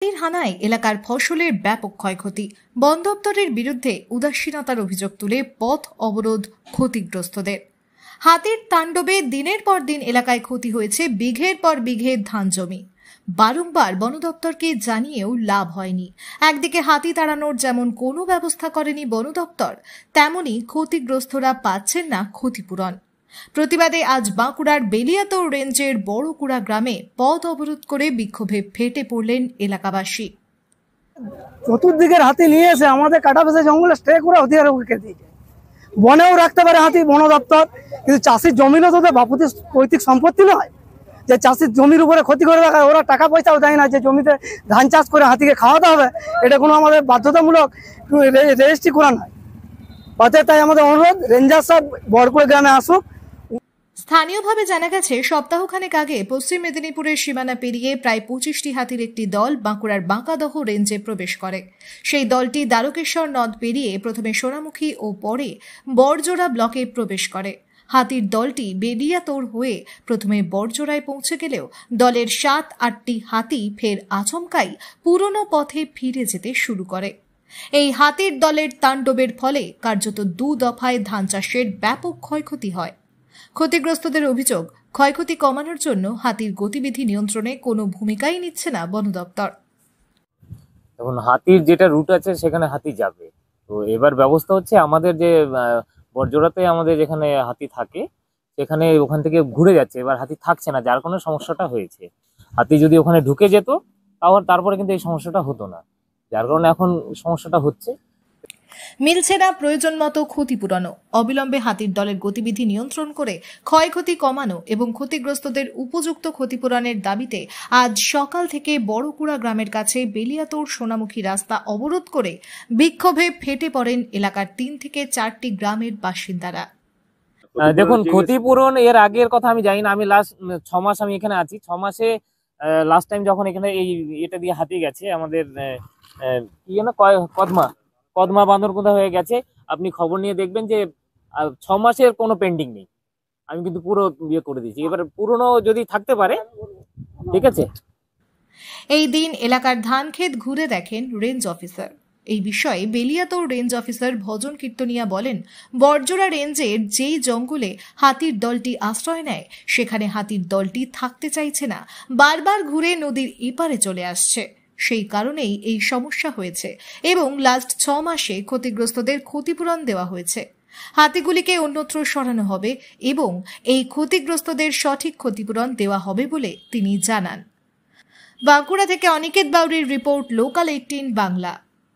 হাতির হানায় এলাকার ফসলের ব্যাপক ক্ষয়ক্ষতি। বন দপ্তরের বিরুদ্ধে উদাসীনতার অভিযোগ তুলে পথ অবরোধ ক্ষতিগ্রস্তদের। হাতির তাণ্ডবে দিনের পর দিন এলাকায় ক্ষতি হয়েছে বিঘের পর বিঘে ধান জমি। বারংবার বন দপ্তরকে জানিয়েও লাভ হয়নি। একদিকে হাতি তাড়ানোর যেমন কোনো ব্যবস্থা করেনি বন দপ্তর, তেমনি ক্ষতিগ্রস্তরা পাচ্ছেন না ক্ষতিপূরণ। প্রতিবাদে আজ বাঁকুড়ার বেলিয়াতোড় রেঞ্জের বড়কুড়া গ্রামে পথ অবরোধ করে বিক্ষোভে ফেটে পড়লেন এলাকাবাসী। চতুর্দিকের হাতি নিয়ে এসে আমাদের কাটাপেশা জঙ্গলে স্টে করে হতিয়ার রেখে দিয়েছে। বনেও রাখতে পারে হাতি বন দপ্তর, কিন্তু চাষির জমিনও তো বাপুতির পৈতৃক সম্পত্তি নয় যে চাষির জমির উপরে ক্ষতি করে রাখা। ওরা টাকা পয়সাও দেয় না যে জমিতে ধান চাষ করে হাতিকে খাওয়াতে হবে, এটা কোনো আমাদের বাধ্যতামূলক রেজিস্ট্রি করা নয়। অতএব তাই আমাদের অনুরোধ, রেঞ্জার সব বড়কুড়া গ্রামে আসুক। স্থানীয়ভাবে জানা গেছে, সপ্তাহখানেক আগে পশ্চিম মেদিনীপুরের সীমানা পেরিয়ে প্রায় 25টি হাতির একটি দল বাঁকুড়ার বাঁকাদহ রেঞ্জে প্রবেশ করে। সেই দলটি দ্বারকেশ্বর নদ পেরিয়ে প্রথমে সোনামুখী ও পরে বড়জোড়া ব্লকে প্রবেশ করে। হাতির দলটি বেলিয়াতোড় হয়ে প্রথমে বড়জোড়ায় পৌঁছে গেলেও দলের 7-8টি হাতি ফের আচমকাই পুরনো পথে ফিরে যেতে শুরু করে। এই হাতির দলের তাণ্ডবের ফলে কার্যত 2 দফায় ধান চাষের ব্যাপক ক্ষয়ক্ষতি হয়। ক্ষতিগ্রস্তদের অভিযোগ, ক্ষয়ক্ষতি কমানোর জন্য হাতির গতিবিধি নিয়ন্ত্রণে কোনো ভূমিকাই নিচ্ছে না বন দপ্তর। এখন হাতির যেটা রুট আছে সেখানে হাতি যাবে, তো এবার ব্যবস্থা হচ্ছে আমাদের যে বড়জোড়াতে আমাদের যেখানে হাতি থাকে সেখানে ওখান থেকে ঘুরে যাচ্ছে, এবার হাতি থাকছে না, যার কারণে সমস্যাটা হয়েছে। হাতি যদি ওখানে ঢুকে যেত তারপরে কিন্তু এই সমস্যাটা হতো না, যার কারণে এখন সমস্যাটা হচ্ছে। মিলছে না প্রয়োজন মতো ক্ষতিপূরণও। অবিলম্বে হাতির দলের গতিবিধি নিয়ন্ত্রণ করে ক্ষয়ক্ষতি কমানো এবং ক্ষতিগ্রস্তদের উপযুক্ত ক্ষতিপূরণের দাবিতে আজ সকাল থেকে বড়কুড়া গ্রামের কাছে বেলিয়াতোড় সোনামুখী রাস্তা অবরোধ করে বিক্ষোভে ফেটে পড়েন এলাকার 3 থেকে 4টি গ্রামের বাসিন্দারা। দেখুন, ক্ষতিপূরণ এর আগের কথা আমি জানি না, আমি লাস্ট 6 মাস আমি এখানে আছি। 6 মাসে লাস্ট টাইম যখন এখানে এটা দিয়ে হাতি গেছে আমাদের কি যেন কদমা বান্দরকুন্দা হয়ে গেছে, আপনি খবর নিয়ে দেখবেন যে 6 মাসের কোনো পেন্ডিং নেই। আমি কিন্তু পুরো ইয়ে করে দিয়েছি, এবার পুরনো যদি থাকতে পারে ঠিক আছে। এই দিন এলাকার ধান ক্ষেত ঘুরে দেখেন রেঞ্জ অফিসার। এই বিষয়ে বেলিয়াতোড় রেঞ্জ অফিসার ভজন কীর্তনিয়া বলেন, বড়জোড়া রেঞ্জের যেই জঙ্গলে হাতির দলটি আশ্রয় নেয় সেখানে হাতির দলটি থাকতে চাইছে না, বারবার ঘুরে নদীর এপারে চলে আসছে। সেই কারণেই এই সমস্যা হয়েছে এবং লাস্ট 6 মাসে ক্ষতিগ্রস্তদের ক্ষতিপূরণ দেওয়া হয়েছে। হাতিগুলিকে অন্যত্র সরানো হবে এবং এই ক্ষতিগ্রস্তদের সঠিক ক্ষতিপূরণ দেওয়া হবে বলে তিনি জানান। বাঁকুড়া থেকে অনিকেত বাউরির রিপোর্ট, লোকাল 18 বাংলা।